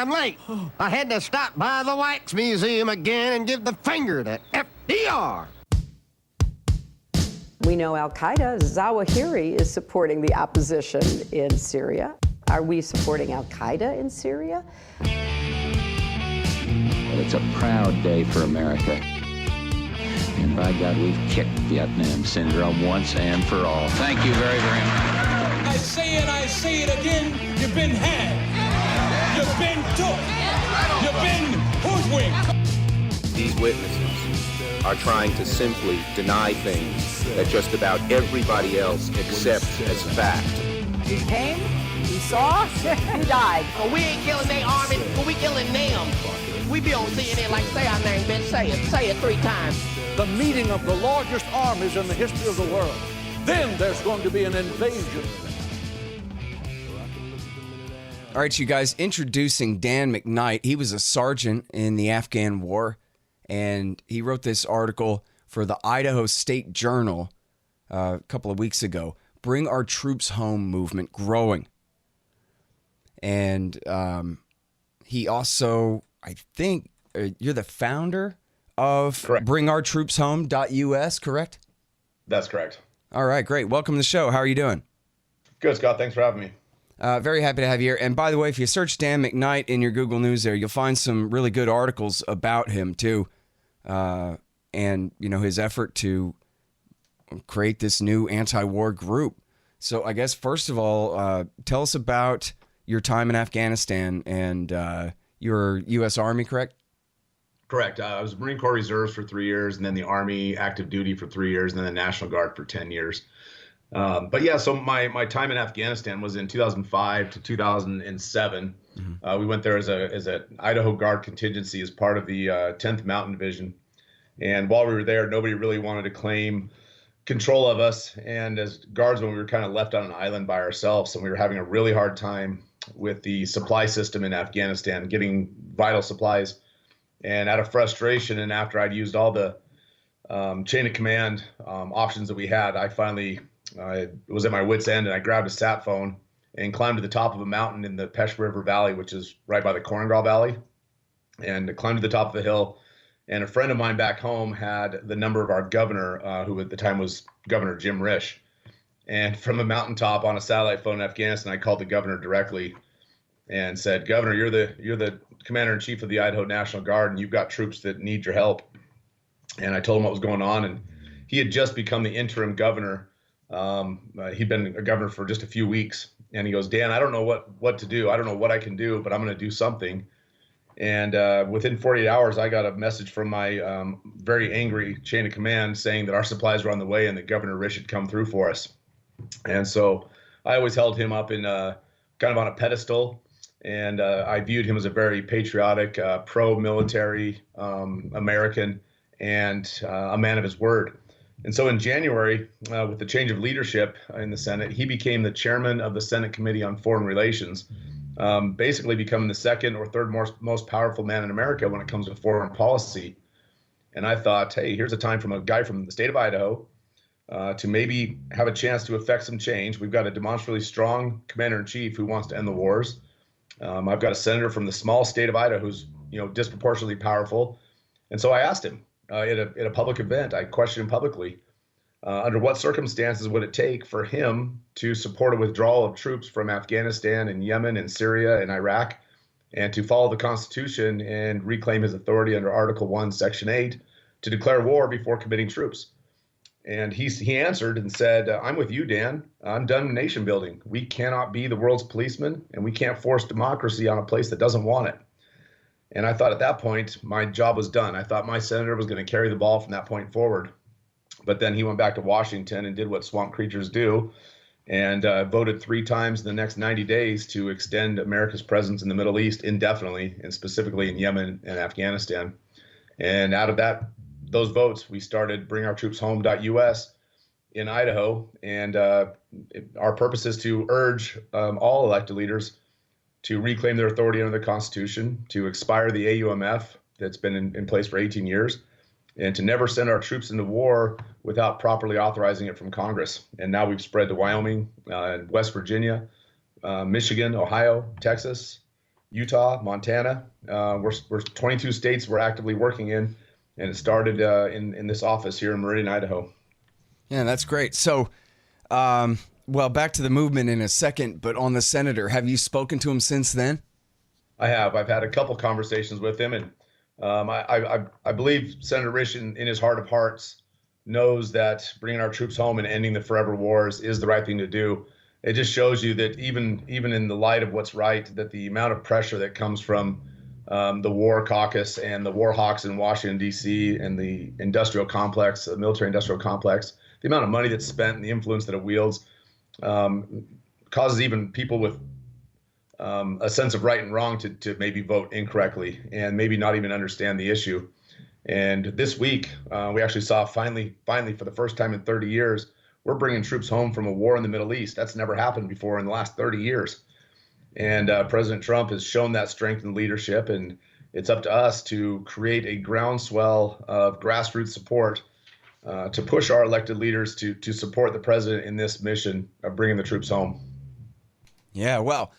I'm late. I had to stop by the Wax Museum again and give the finger to FDR. We know Al-Qaeda, Zawahiri, is supporting the opposition in Syria. Are we supporting Al-Qaeda in Syria? Well, it's a proud day for America. And by God, we've kicked Vietnam syndrome once and for all. Thank you very, very much. I say it again, you've been had. You've been took. You've been hoodwinked. These witnesses are trying to simply deny things that just about everybody else accepts as fact. He came, he saw, he died. Well, we ain't killing their army, but we killing them. We be on CNN like, say our name, bitch, say it 3 times. The meeting of the largest armies in the history of the world. Then there's going to be an invasion. All right, you guys, introducing Dan McKnight. He was a sergeant in the Afghan war, and he wrote this article for the Idaho State Journal a couple of weeks ago, Bring Our Troops Home Movement Growing. And he also, I think, you're the founder of BringOurTroopsHome.us, correct? That's correct. All right, great. Welcome to the show. How are you doing? Good, Scott. Thanks for having me. Very happy to have you here. And by the way, if you search Dan McKnight in your Google News there, you'll find some really good articles about him too. And, you know, his effort to create this new anti-war group. So I guess, first of all, tell us about your time in Afghanistan and your U.S. Army, correct? Correct. I was Marine Corps Reserves for 3 years, and then the Army active duty for 3 years, and then the National Guard for 10 years. But yeah, so my time in Afghanistan was in 2005 to 2007. We went there as a Idaho Guard contingency as part of the 10th Mountain Division. And while we were there, nobody really wanted to claim control of us. And as guardsmen, we were kind of left on an island by ourselves, and we were having a really hard time with the supply system in Afghanistan, getting vital supplies. And out of frustration, and after I'd used all the chain of command options that we had, I finally was at my wit's end, and I grabbed a sat phone and climbed to the top of a mountain in the Pesh River Valley, which is right by the Korengal Valley, and climbed to the top of the hill. And a friend of mine back home had the number of our governor, who at the time was Governor Jim Risch. And from a mountaintop on a satellite phone in Afghanistan, I called the governor directly and said, "Governor, you're the commander-in-chief of the Idaho National Guard, and you've got troops that need your help." And I told him what was going on, and he had just become the interim governor. He'd been a governor for just a few weeks, and he goes, "Dan, I don't know what to do. I don't know what I can do, but I'm going to do something." And within 48 hours, I got a message from my very angry chain of command saying that our supplies were on the way and that Governor Risch had come through for us. And so I always held him up in kind of on a pedestal, and I viewed him as a very patriotic, pro-military American, and a man of his word. And so in January, with the change of leadership in the Senate, he became the chairman of the Senate Committee on Foreign Relations, basically becoming the second or third most powerful man in America when it comes to foreign policy. And I thought, hey, here's a time from a guy from the state of Idaho to maybe have a chance to affect some change. We've got a demonstrably strong commander-in-chief who wants to end the wars. I've got a senator from the small state of Idaho who's, disproportionately powerful. And so I asked him at a public event, I questioned him publicly, under what circumstances would it take for him to support a withdrawal of troops from Afghanistan and Yemen and Syria and Iraq, and to follow the Constitution and reclaim his authority under Article 1, Section 8, to declare war before committing troops. And he answered and said, "I'm with you, Dan. I'm done nation building. We cannot be the world's policeman, and we can't force democracy on a place that doesn't want it." And I thought at that point, my job was done. I thought my senator was going to carry the ball from that point forward. But then he went back to Washington and did what swamp creatures do, and voted 3 times in the next 90 days to extend America's presence in the Middle East indefinitely, and specifically in Yemen and Afghanistan. And out of those votes, we started BringOurTroopsHome.us in Idaho. And our purpose is to urge all elected leaders to reclaim their authority under the Constitution, to expire the AUMF that's been in place for 18 years, and to never send our troops into war without properly authorizing it from Congress. And now we've spread to Wyoming, West Virginia, Michigan, Ohio, Texas, Utah, Montana. We're 22 states we're actively working in, and it started in this office here in Meridian, Idaho. Yeah, that's great. So, well, back to the movement in a second, but on the senator, have you spoken to him since then? I have. I've had a couple conversations with him, and I believe Senator Risch, in his heart of hearts, knows that bringing our troops home and ending the forever wars is the right thing to do. It just shows you that even in the light of what's right, that the amount of pressure that comes from the War Caucus and the war hawks in Washington, D.C., and the industrial complex, the military industrial complex, the amount of money that's spent and the influence that it wields causes even people with a sense of right and wrong to maybe vote incorrectly and maybe not even understand the issue. And this week, we actually saw finally, for the first time in 30 years, we're bringing troops home from a war in the Middle East. That's never happened before in the last 30 years. And President Trump has shown that strength and leadership, and it's up to us to create a groundswell of grassroots support to push our elected leaders to support the president in this mission of bringing the troops home. Yeah, well,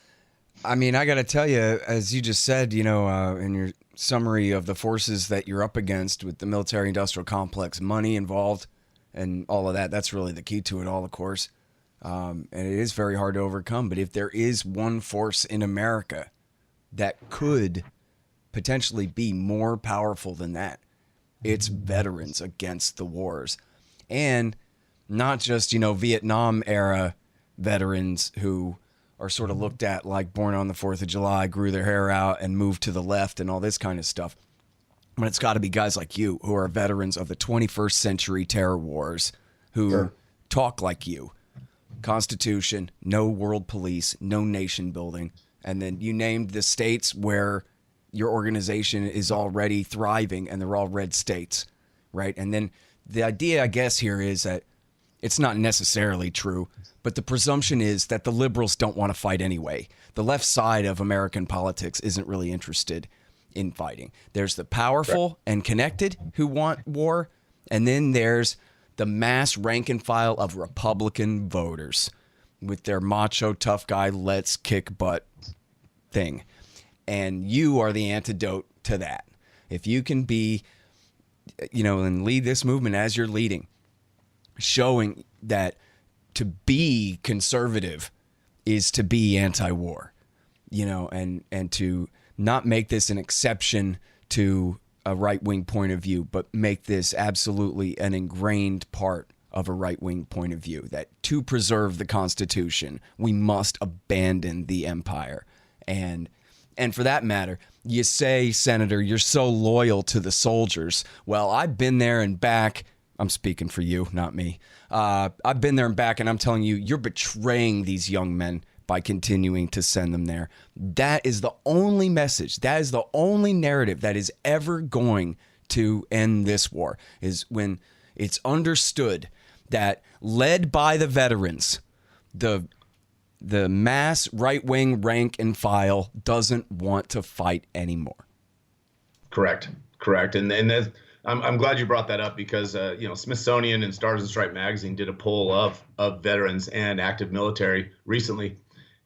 I mean, I got to tell you, as you just said, you know, in your summary of the forces that you're up against with the military-industrial complex, money involved and all of that, that's really the key to it all, of course. And it is very hard to overcome. But if there is one force in America that could potentially be more powerful than that, it's veterans against the wars. And not just, you know, Vietnam era veterans who are sort of looked at like born on the 4th of July, grew their hair out and moved to the left and all this kind of stuff. But it's got to be guys like you who are veterans of the 21st century terror wars who talk like you. Constitution, no world police, no nation building. And then you named the states where your organization is already thriving, and they're all red states, right? And then the idea, I guess, here is that it's not necessarily true, but the presumption is that the liberals don't want to fight anyway. The left side of American politics isn't really interested in fighting. There's the powerful and connected who want war, and then there's the mass rank and file of Republican voters with their macho tough guy, let's kick butt thing. And you are the antidote to that. If you can be, you know, and lead this movement as you're leading, showing that to be conservative is to be anti-war, you know, and to not make this an exception to a right-wing point of view, but make this absolutely an ingrained part of a right-wing point of view, that to preserve the Constitution, we must abandon the empire. And for that matter, you say, Senator, you're so loyal to the soldiers. Well, I've been there and back. I'm speaking for you, not me. I've been there and back, and I'm telling you, you're betraying these young men by continuing to send them there. That is the only message, that is the only narrative that is ever going to end this war, is when it's understood that, led by the veterans, the mass right-wing rank and file doesn't want to fight anymore. Correct. And I'm glad you brought that up, because you know, Smithsonian and Stars and Stripes magazine did a poll of veterans and active military recently,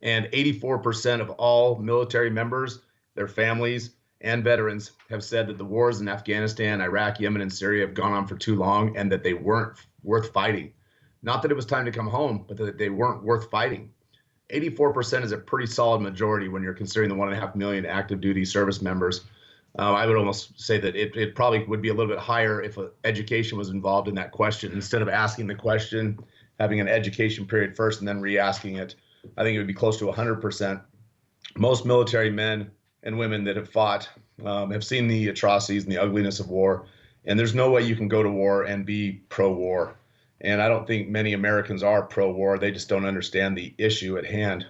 and 84% of all military members, their families, and veterans have said that the wars in Afghanistan, Iraq, Yemen, and Syria have gone on for too long, and that they weren't worth fighting. Not that it was time to come home, but that they weren't worth fighting. 84% is a pretty solid majority when you're considering the 1.5 million active duty service members. I would almost say that it probably would be a little bit higher if education was involved in that question. Instead of asking the question, having an education period first and then re-asking it, I think it would be close to 100%. Most military men and women that have fought have seen the atrocities and the ugliness of war, and there's no way you can go to war and be pro-war. And I don't think many Americans are pro-war. They just don't understand the issue at hand.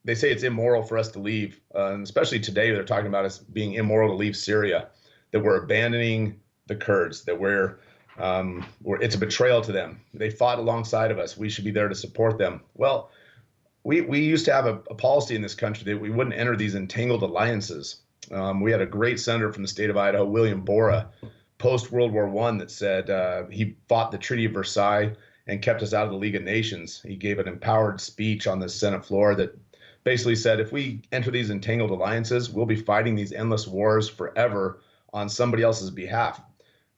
They say it's immoral for us to leave, and especially today they're talking about us being immoral to leave Syria, that we're abandoning the Kurds, that it's a betrayal to them. They fought alongside of us. We should be there to support them. Well, we used to have a policy in this country that we wouldn't enter these entangled alliances. We had a great senator from the state of Idaho, William Borah, post-World War I, that said he fought the Treaty of Versailles and kept us out of the League of Nations. He gave an empowered speech on the Senate floor that basically said, if we enter these entangled alliances, we'll be fighting these endless wars forever on somebody else's behalf.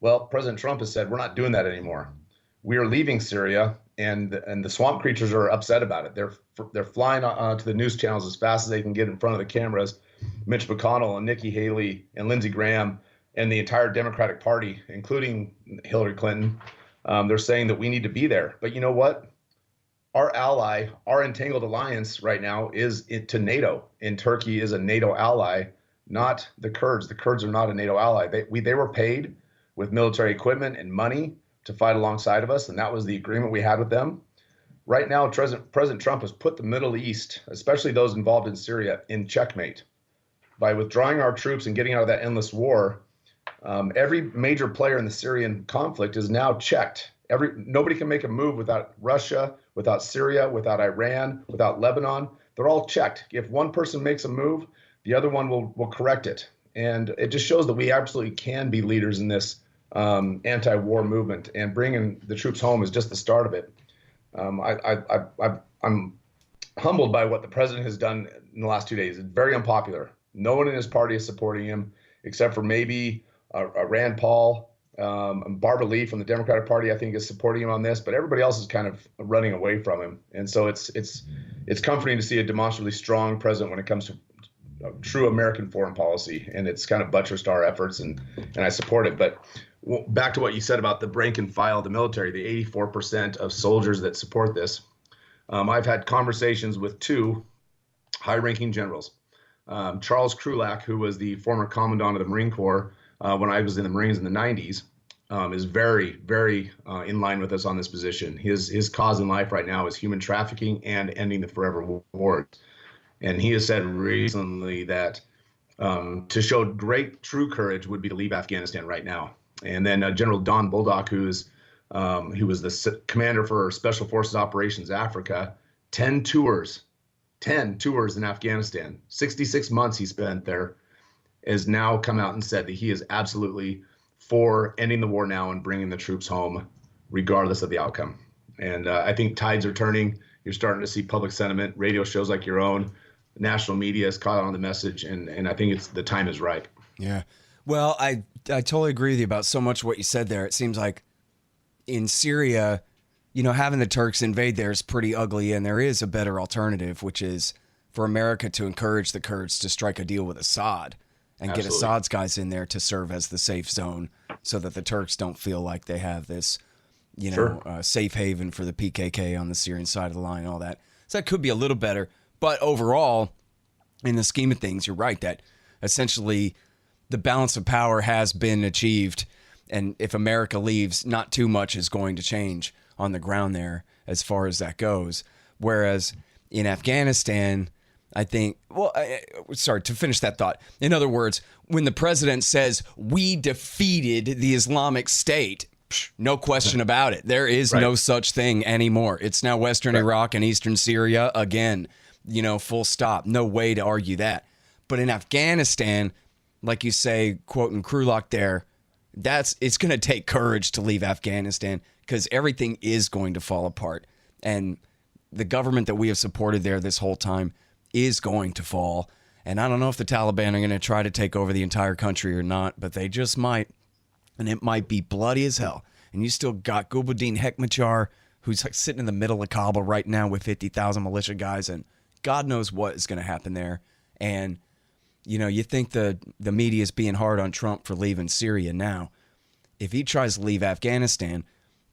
Well, President Trump has said, we're not doing that anymore. We are leaving Syria, and the swamp creatures are upset about it. They're flying to the news channels as fast as they can get in front of the cameras. Mitch McConnell and Nikki Haley and Lindsey Graham and the entire Democratic Party, including Hillary Clinton, they're saying that we need to be there. But you know what? Our ally, our entangled alliance right now is to NATO, and Turkey is a NATO ally, not the Kurds. The Kurds are not a NATO ally. They were paid with military equipment and money to fight alongside of us, and that was the agreement we had with them. Right now, President Trump has put the Middle East, especially those involved in Syria, in checkmate. By withdrawing our troops and getting out of that endless war, every major player in the Syrian conflict is now checked. Nobody can make a move without Russia, without Syria, without Iran, without Lebanon. They're all checked. If one person makes a move, the other one will correct it. And it just shows that we absolutely can be leaders in this anti-war movement, and bringing the troops home is just the start of it. I'm humbled by what the president has done in the last 2 days. It's very unpopular. No one in his party is supporting him, except for maybe Rand Paul. Barbara Lee from the Democratic Party, I think, is supporting him on this, but everybody else is kind of running away from him. And so it's comforting to see a demonstrably strong president when it comes to true American foreign policy, and it's kind of buttressed our efforts, and I support it. But back to what you said about the rank and file of the military, the 84% of soldiers that support this. I've had conversations with two high-ranking generals. Charles Krulak, who was the former commandant of the Marine Corps when I was in the Marines in the 90s, is very, very in line with us on this position. His cause in life right now is human trafficking and ending the forever wars. And he has said recently that to show great, true courage would be to leave Afghanistan right now. And then General Don Bolduc, who was the commander for Special Forces Operations Africa, 10 tours in Afghanistan, 66 months he spent there, has now come out and said that he is absolutely for ending the war now and bringing the troops home, regardless of the outcome. And I think tides are turning. You're starting to see public sentiment, radio shows like your own, national media has caught on the message, and I think the time is ripe. Yeah. Well, I totally agree with you about so much what you said there. It seems like in Syria, having the Turks invade there is pretty ugly, and there is a better alternative, which is for America to encourage the Kurds to strike a deal with Assad and Absolutely. get Assad's guys in there to serve as the safe zone so that the Turks don't feel like they have this, Sure. safe haven for the PKK on the Syrian side of the line and all that. So that could be a little better. But overall, in the scheme of things, you're right that essentially the balance of power has been achieved. And if America leaves, not too much is going to change on the ground there as far as that goes. Whereas in Afghanistan, I think, to finish that thought. In other words, when the president says we defeated the Islamic State, no question about it. There is no such thing anymore. It's now Western Iraq and Eastern Syria again, full stop. No way to argue that. But in Afghanistan, like you say, quoting Krulak there, it's going to take courage to leave Afghanistan because everything is going to fall apart. And the government that we have supported there this whole time is going to fall. And I don't know if the Taliban are going to try to take over the entire country or not, but they just might. And it might be bloody as hell. And you still got Gulbuddin Hekmatyar, who's like sitting in the middle of Kabul right now with 50,000 militia guys, and God knows what is going to happen there. And, you think the media is being hard on Trump for leaving Syria now. If he tries to leave Afghanistan,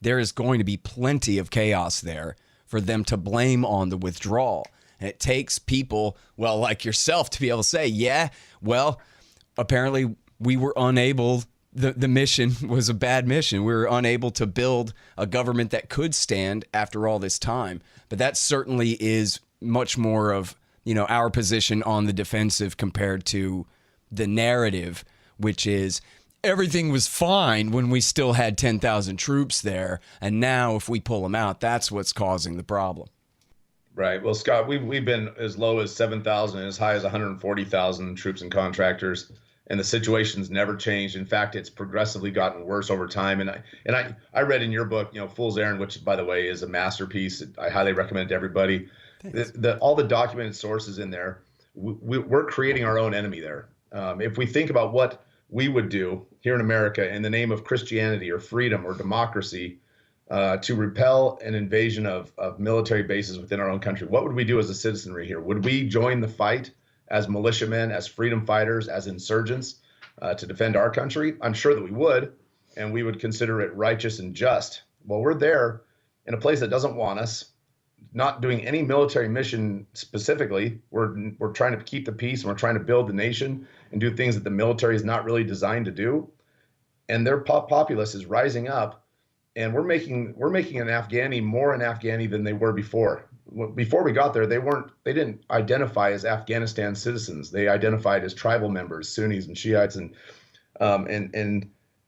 there is going to be plenty of chaos there for them to blame on the withdrawal. And it takes people, like yourself, to be able to say, apparently we were unable. The mission was a bad mission. We were unable to build a government that could stand after all this time. But that certainly is much more of, our position on the defensive compared to the narrative, which is everything was fine when we still had 10,000 troops there. And now if we pull them out, that's what's causing the problem. Right. Well, Scott, we've been as low as 7,000 and as high as 140,000 troops and contractors. And the situation's never changed. In fact, it's progressively gotten worse over time. And I read in your book, Fool's Errand, which, by the way, is a masterpiece. I highly recommend it to everybody. all the documented sources in there, we're creating our own enemy there. If we think about what we would do here in America in the name of Christianity or freedom or democracy to repel an invasion of military bases within our own country, what would we do as a citizenry here? Would we join the fight as militiamen, as freedom fighters, as insurgents to defend our country? I'm sure that we would, and we would consider it righteous and just. Well, we're there in a place that doesn't want us, not doing any military mission specifically. We're trying to keep the peace, and we're trying to build the nation and do things that the military is not really designed to do. And their populace is rising up, and we're making an Afghani more an Afghani than they were before. Before we got there, they didn't identify as Afghanistan citizens. They identified as tribal members, Sunnis and Shiites and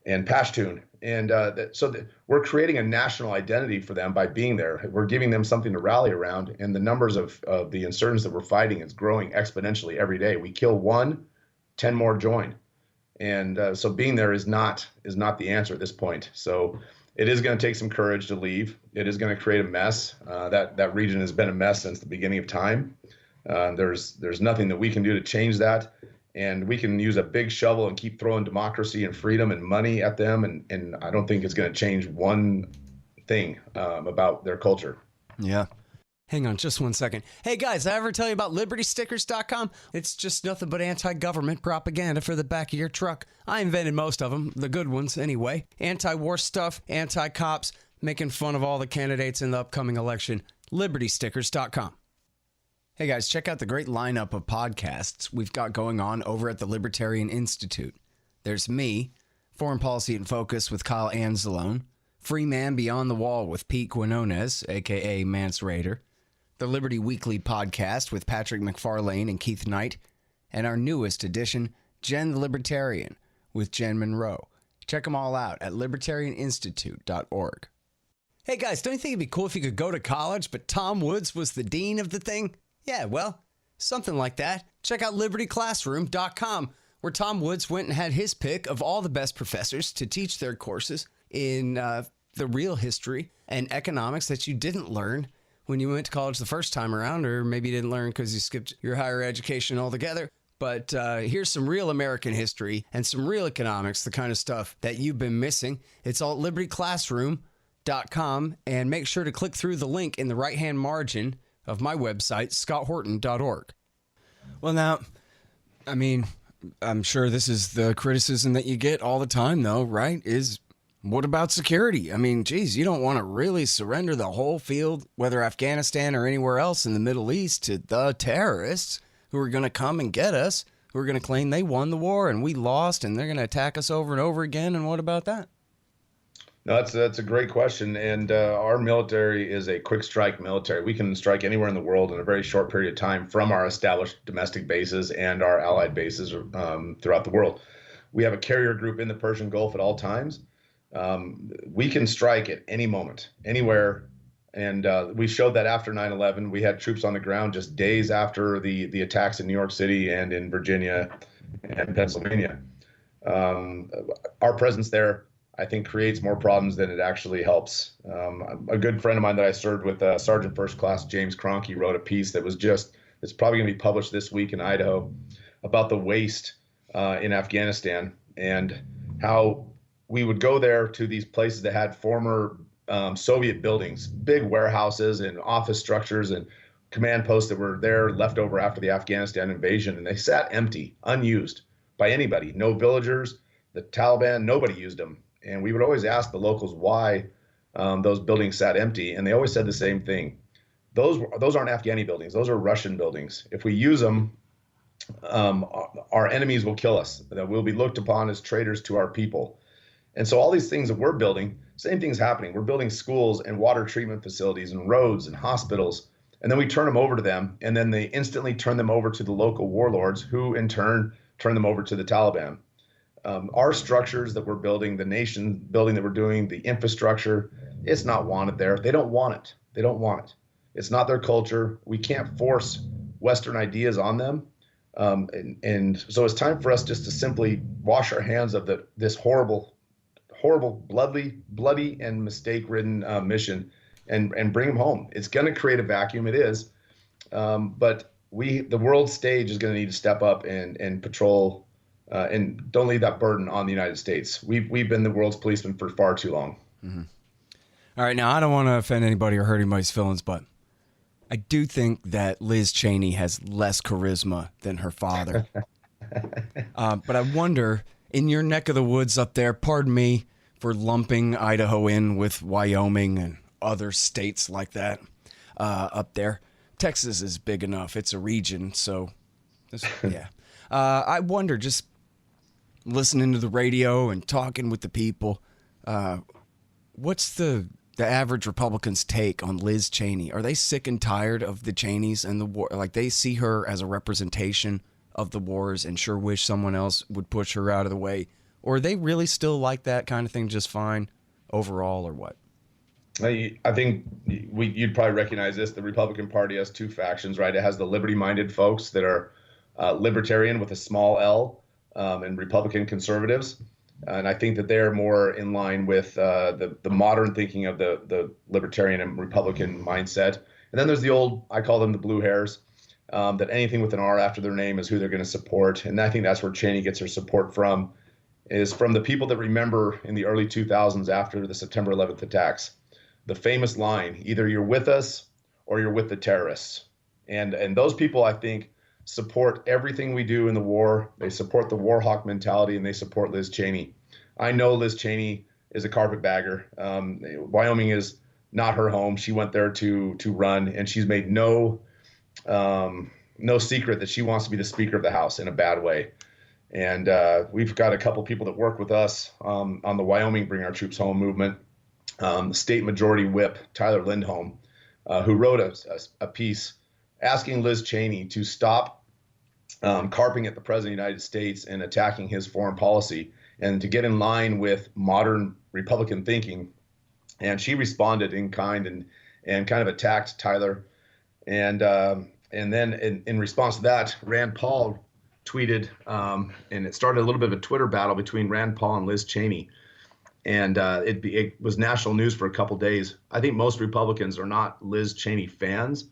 Pashtun. And so we're creating a national identity for them by being there. We're giving them something to rally around. And the numbers of the insurgents that we're fighting is growing exponentially every day. We kill one, 10 more join. And so being there is not the answer at this point. So it is going to take some courage to leave. It is going to create a mess. That region has been a mess since the beginning of time. There's nothing that we can do to change that. And we can use a big shovel and keep throwing democracy and freedom and money at them. And I don't think it's going to change one thing about their culture. Yeah. Hang on just one second. Hey guys, did I ever tell you about LibertyStickers.com? It's just nothing but anti-government propaganda for the back of your truck. I invented most of them, the good ones anyway. Anti-war stuff, anti-cops, making fun of all the candidates in the upcoming election. LibertyStickers.com. Hey guys, check out the great lineup of podcasts we've got going on over at the Libertarian Institute. There's me, Foreign Policy in Focus with Kyle Anzalone, Free Man Beyond the Wall with Pete Quinones, a.k.a. Mance Raider, the Liberty Weekly podcast with Patrick McFarlane and Keith Knight, and our newest edition, Jen the Libertarian, with Jen Monroe. Check them all out at libertarianinstitute.org. Hey guys, don't you think it'd be cool if you could go to college, but Tom Woods was the dean of the thing? Yeah, well, something like that. Check out libertyclassroom.com, where Tom Woods went and had his pick of all the best professors to teach their courses in the real history and economics that you didn't learn when you went to college the first time around, or maybe you didn't learn because you skipped your higher education altogether. But here's some real American history and some real economics, the kind of stuff that you've been missing. It's all at libertyclassroom.com, and make sure to click through the link in the right-hand margin of my website, scotthorton.org. Well, now, I mean, I'm sure this is the criticism that you get all the time, though, right? Is what about security? I mean, geez, you don't want to really surrender the whole field, whether Afghanistan or anywhere else in the Middle East, to the terrorists who are going to come and get us, who are going to claim they won the war and we lost, and they're going to attack us over and over again. And what about that? No, that's a great question. And our military is a quick strike military. We can strike anywhere in the world in a very short period of time from our established domestic bases and our allied bases throughout the world. We have a carrier group in the Persian Gulf at all times. We can strike at any moment, anywhere. And we showed that after 9/11. We had troops on the ground just days after the attacks in New York City and in Virginia and Pennsylvania. Our presence there, I think, creates more problems than it actually helps. A good friend of mine that I served with, Sergeant First Class James Kroenke, wrote a piece that was it's probably going to be published this week in Idaho, about the waste in Afghanistan and how we would go there to these places that had former Soviet buildings, big warehouses and office structures and command posts that were there left over after the Afghanistan invasion, and they sat empty, unused by anybody. No villagers, the Taliban, nobody used them. And we would always ask the locals why those buildings sat empty, and they always said the same thing. Those aren't Afghani buildings. Those are Russian buildings. If we use them, our enemies will kill us. That we'll be looked upon as traitors to our people. And so all these things that we're building, same thing's happening. We're building schools and water treatment facilities and roads and hospitals, and then we turn them over to them, and then they instantly turn them over to the local warlords, who in turn turn them over to the Taliban. Our structures that we're building, the nation building that we're doing, the infrastructure, it's not wanted there. They don't want it. They don't want it. It's not their culture. We can't force Western ideas on them. And so it's time for us just to simply wash our hands of this horrible, bloody and mistake-ridden mission and bring them home. It's going to create a vacuum. It is. But the world stage is going to need to step up and patrol, and don't leave that burden on the United States. We've been the world's policeman for far too long. Mm-hmm. All right, now I don't want to offend anybody or hurt anybody's feelings, but I do think that Liz Cheney has less charisma than her father. But I wonder, in your neck of the woods up there, pardon me for lumping Idaho in with Wyoming and other states like that up there. Texas is big enough. It's a region, so yeah. I wonder, just listening to the radio and talking with the people, what's the average Republican's take on Liz Cheney? Are they sick and tired of the Cheneys and the war? Like, they see her as a representation of the wars and sure wish someone else would push her out of the way? Or are they really still like that kind of thing just fine overall, or what? I think you'd probably recognize this. The Republican Party has two factions, right? It has the liberty-minded folks that are libertarian with a small L, and Republican conservatives. And I think that they're more in line with the modern thinking of the libertarian and Republican mindset. And then there's the old, I call them the blue hairs, that anything with an R after their name is who they're going to support. And I think that's where Cheney gets her support from, is from the people that remember in the early 2000s after the September 11th attacks. The famous line, either you're with us or you're with the terrorists. And those people, I think, support everything we do in the war. They support the war hawk mentality, and they support Liz Cheney. I know Liz Cheney is a carpetbagger. Wyoming is not her home. She went there to run, and she's made no secret that she wants to be the Speaker of the House in a bad way. And we've got a couple people that work with us on the Wyoming Bring Our Troops Home movement. State Majority Whip Tyler Lindholm, who wrote a piece asking Liz Cheney to stop carping at the President of the United States and attacking his foreign policy, and to get in line with modern Republican thinking. And she responded in kind and kind of attacked Tyler. And then in response to that, Rand Paul tweeted, and it started a little bit of a Twitter battle between Rand Paul and Liz Cheney. And it was national news for a couple days. I think most Republicans are not Liz Cheney fans.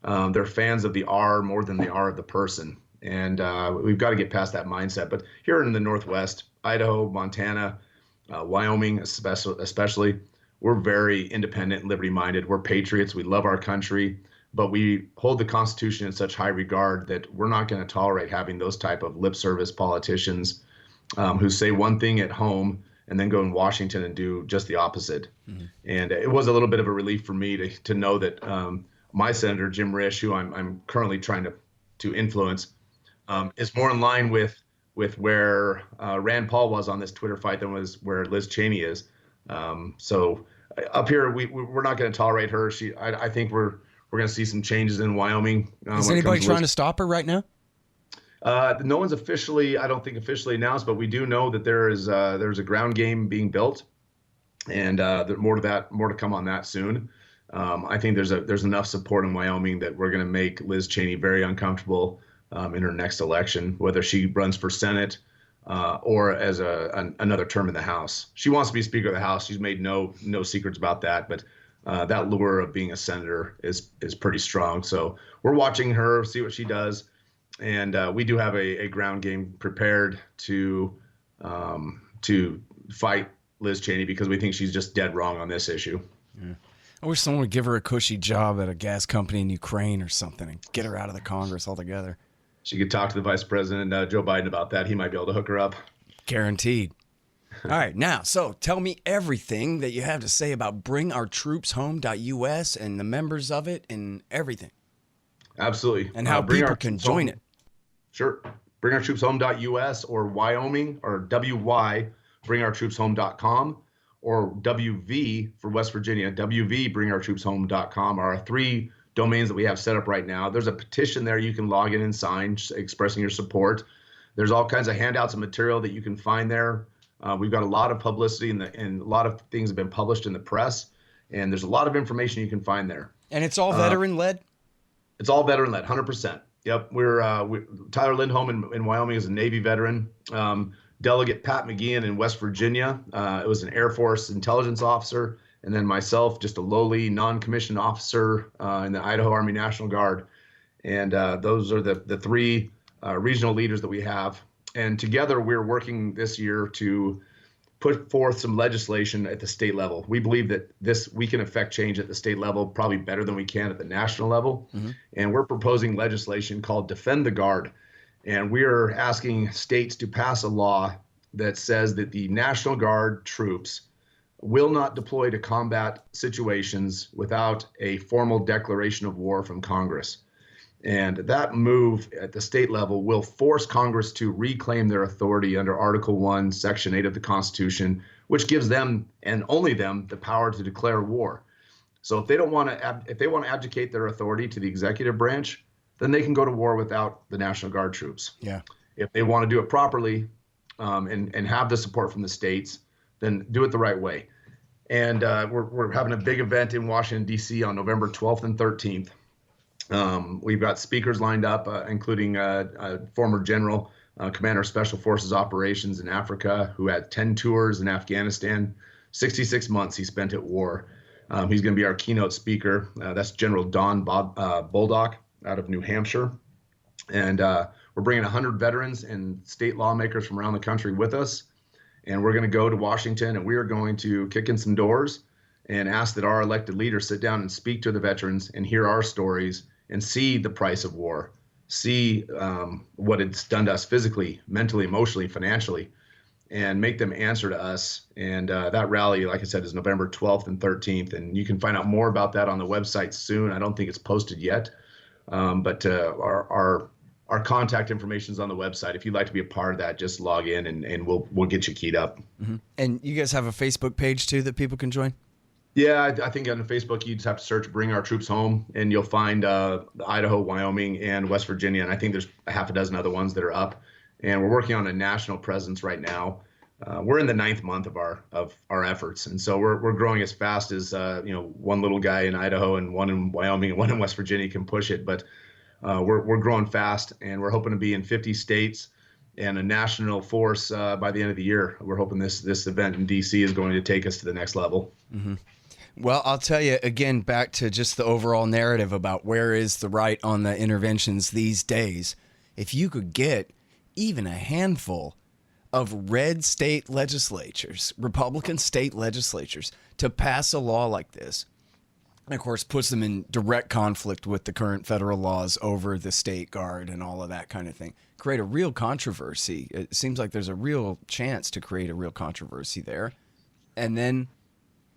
They're fans of the R more than they are of the person. And we've got to get past that mindset. But here in the Northwest, Idaho, Montana, Wyoming especially, we're very independent and liberty-minded. We're patriots. We love our country. But we hold the Constitution in such high regard that we're not going to tolerate having those type of lip service politicians who say one thing at home and then go in Washington and do just the opposite. Mm-hmm. And it was a little bit of a relief for me to know that my Senator, Jim Risch, who I'm currently trying to influence, is more in line with where Rand Paul was on this Twitter fight than was where Liz Cheney is. So up here, we're not going to tolerate her. I think we're going to see some changes in Wyoming. Is anybody trying to stop her right now? No one's officially announced, but we do know that there's a ground game being built, and more to come on that soon. I think there's enough support in Wyoming that we're going to make Liz Cheney very uncomfortable in her next election, whether she runs for Senate or as another term in the House. She wants to be Speaker of the House. She's made no secrets about that, but that lure of being a senator is pretty strong. So we're watching her, see what she does. And we do have a ground game prepared to fight Liz Cheney because we think she's just dead wrong on this issue. Yeah. I wish someone would give her a cushy job at a gas company in Ukraine or something and get her out of the Congress altogether. She could talk to the Vice President, Joe Biden, about that. He might be able to hook her up. Guaranteed. All right, now, so tell me everything that you have to say about BringOurTroopsHome.us and the members of it and everything. Absolutely. And how people can join it. Sure. BringOurTroopsHome.us or Wyoming or WY, BringOurTroopsHome.com, or WV for West Virginia, WV, BringOurTroopsHome.com are our three domains that we have set up right now. There's a petition there you can log in and sign expressing your support. There's all kinds of handouts and material that you can find there. We've got a lot of publicity and a lot of things have been published in the press, and there's a lot of information you can find there. And it's all veteran-led? It's all veteran-led, 100%. Yep. Tyler Lindholm in Wyoming is a Navy veteran. Delegate Pat McGeehan in West Virginia, it was an Air Force intelligence officer. And then myself, just a lowly non-commissioned officer in the Idaho Army National Guard. And those are the three regional leaders that we have. And together we're working this year to put forth some legislation at the state level. We believe that we can affect change at the state level probably better than we can at the national level. And we're proposing legislation called Defend the Guard. And we're asking states to pass a law that says that the National Guard troops will not deploy to combat situations without a formal declaration of war from Congress. And that move at the state level will force Congress to reclaim their authority under Article 1, Section 8 of the Constitution, which gives them and only them the power to declare war. So if they want to abdicate their authority to the executive branch, then they can go to war without the National Guard troops. Yeah. If they want to do it properly and have the support from the states, then do it the right way. And we're having a big event in Washington, D.C. on November 12th and 13th. We've got speakers lined up, including a former general, commander of Special Forces Operations in Africa, who had 10 tours in Afghanistan, 66 months he spent at war. He's going to be our keynote speaker. That's General Don Boldock out of New Hampshire. And we're bringing 100 veterans and state lawmakers from around the country with us. And we're going to go to Washington, and we are going to kick in some doors and ask that our elected leaders sit down and speak to the veterans and hear our stories and see the price of war, see what it's done to us physically, mentally, emotionally, financially, and make them answer to us. And that rally, like I said, is November 12th and 13th. And you can find out more about that on the website soon. I don't think it's posted yet, but our contact information is on the website. If you'd like to be a part of that, just log in and we'll get you keyed up. And you guys have a Facebook page too that people can join? Yeah, I think on Facebook you just have to search "Bring Our Troops Home" and you'll find Idaho, Wyoming, and West Virginia. And I think there's a half a dozen other ones that are up. And we're working on a national presence right now. We're in the 9th month of our efforts, and so we're growing as fast as one little guy in Idaho and one in Wyoming and one in West Virginia can push it. But we're growing fast, and we're hoping to be in 50 states and a national force by the end of the year. We're hoping this event in D.C. is going to take us to the next level. Well, I'll tell you again, back to just the overall narrative about where is the right on the interventions these days. If you could get even a handful of red state legislatures, Republican state legislatures, to pass a law like this, and of course puts them in direct conflict with the current federal laws over the state guard and all of that kind of thing, create a real controversy. It seems like there's a real chance to create a real controversy there. And then,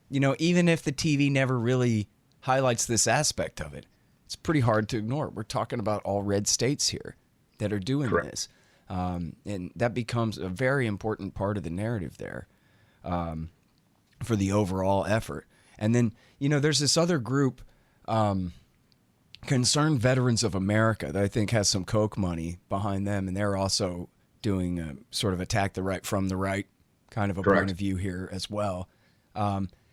even if the TV never really highlights this aspect of it, it's pretty hard to ignore. We're talking about all red states here that are doing this. And that becomes a very important part of the narrative there for the overall effort. And then, there's this other group, Concerned Veterans of America, that I think has some Koch money behind them. And they're also doing a sort of attack the right from the right kind of a point of view here as well.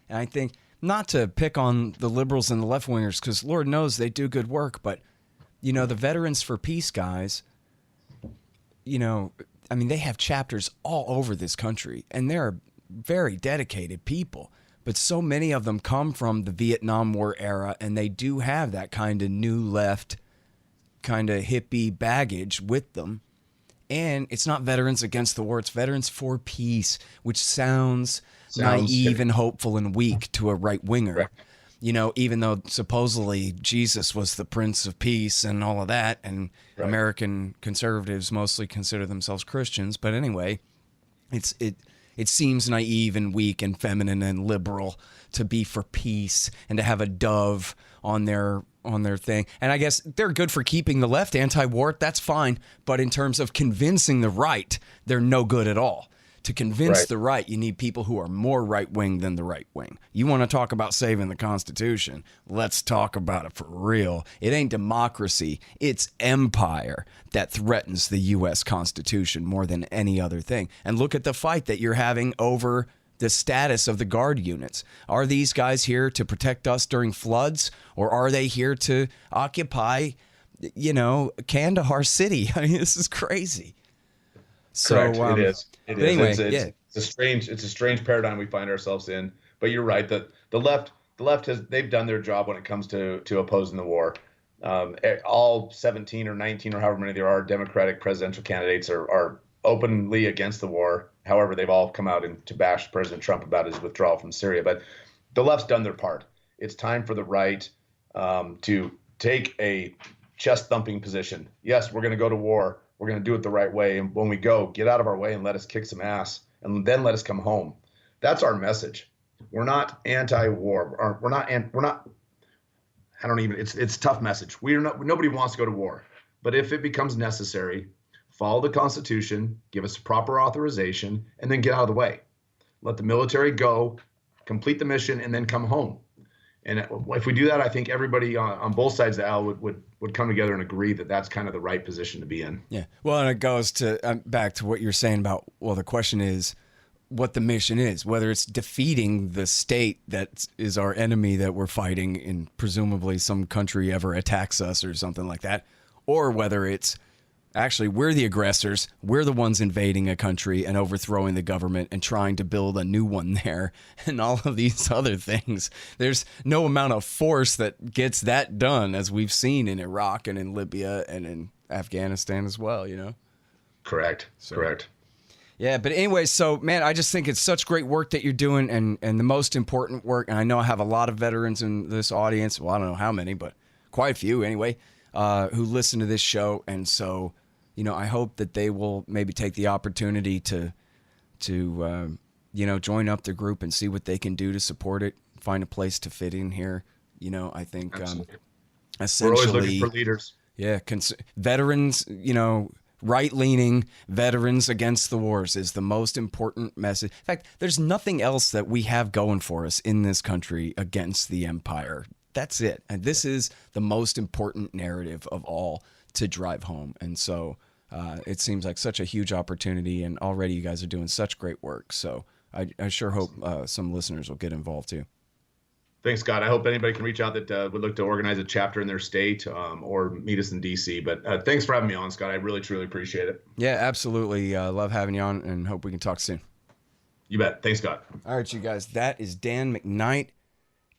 And I think, not to pick on the liberals and the left wingers, because Lord knows they do good work, but, the Veterans for Peace guys, they have chapters all over this country, and they're very dedicated people. But so many of them come from the Vietnam War era, and they do have that kind of new left, kind of hippie baggage with them. And it's not Veterans Against the War, it's Veterans for Peace, which sounds naive and hopeful and weak to a right-winger. Right. Even though supposedly Jesus was the Prince of Peace and all of that, and American conservatives mostly consider themselves Christians. But anyway, it seems naive and weak and feminine and liberal to be for peace and to have a dove on their thing. And I guess they're good for keeping the left anti-war. That's fine. But in terms of convincing the right, they're no good at all. To convince the right, you need people who are more right-wing than the right wing. You want to talk about saving the Constitution? Let's talk about it for real. It ain't democracy. It's empire that threatens the U.S. Constitution more than any other thing. And look at the fight that you're having over the status of the Guard units. Are these guys here to protect us during floods, or are they here to occupy, Kandahar City? I mean, this is crazy. Correct. It is. Anyway, it's a strange paradigm we find ourselves in. But you're right that the left they've done their job when it comes to opposing the war. All 17 or 19 or however many there are Democratic presidential candidates are openly against the war. However, they've all come out to bash President Trump about his withdrawal from Syria. But the left's done their part. It's time for the right to take a chest-thumping position. Yes, we're going to go to war. We're going to do it the right way. And when we go, get out of our way and let us kick some ass, and then let us come home. That's our message. We're not anti-war. We're not. I don't even. It's a tough message. Nobody wants to go to war. But if it becomes necessary, follow the Constitution, give us proper authorization, and then get out of the way. Let the military go, complete the mission, and then come home. And if we do that, I think everybody on both sides of the aisle would come together and agree that that's kind of the right position to be in. Yeah. Well, and it goes to back to what you're saying about, well, the question is what the mission is, whether it's defeating the state that is our enemy that we're fighting and presumably some country ever attacks us or something like that, or whether it's actually we're the aggressors, we're the ones invading a country and overthrowing the government and trying to build a new one there and all of these other things. There's no amount of force that gets that done, as we've seen in Iraq and in Libya and in Afghanistan as well, you know? Correct. Correct. Yeah, but anyway, so, man, I just think it's such great work that you're doing and the most important work, and I know I have a lot of veterans in this audience, well, I don't know how many, but quite a few anyway, who listen to this show, and so, you know, I hope that they will maybe take the opportunity to you know, join up the group and see what they can do to support it, find a place to fit in here. You know, I think essentially, we're always looking for leaders. Yeah, veterans, you know, right-leaning veterans against the wars is the most important message. In fact, there's nothing else that we have going for us in this country against the empire. That's it. And this is the most important narrative of all to drive home. And so it seems like such a huge opportunity, and already you guys are doing such great work. So I sure hope some listeners will get involved too. Thanks, Scott. I hope anybody can reach out that would look to organize a chapter in their state or meet us in D.C. But thanks for having me on, Scott. I really, truly appreciate it. Yeah, absolutely. Love having you on, and hope we can talk soon. You bet. Thanks, Scott. All right, you guys. That is Dan McKnight.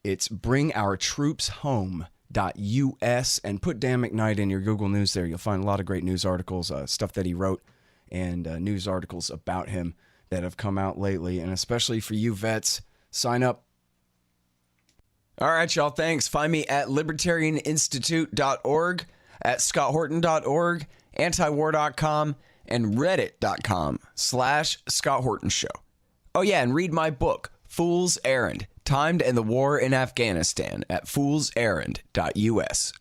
It's bringourtroopshome.us, and put Dan McKnight in your Google News there. You'll find a lot of great news articles, stuff that he wrote, and news articles about him that have come out lately. And especially for you vets, sign up. All right, y'all. Thanks. Find me at libertarianinstitute.org, at scotthorton.org, antiwar.com, and reddit.com/Scott Horton Show. Oh, yeah, and read my book, Fool's Errand, Time to End the War in Afghanistan, at foolserrand.us.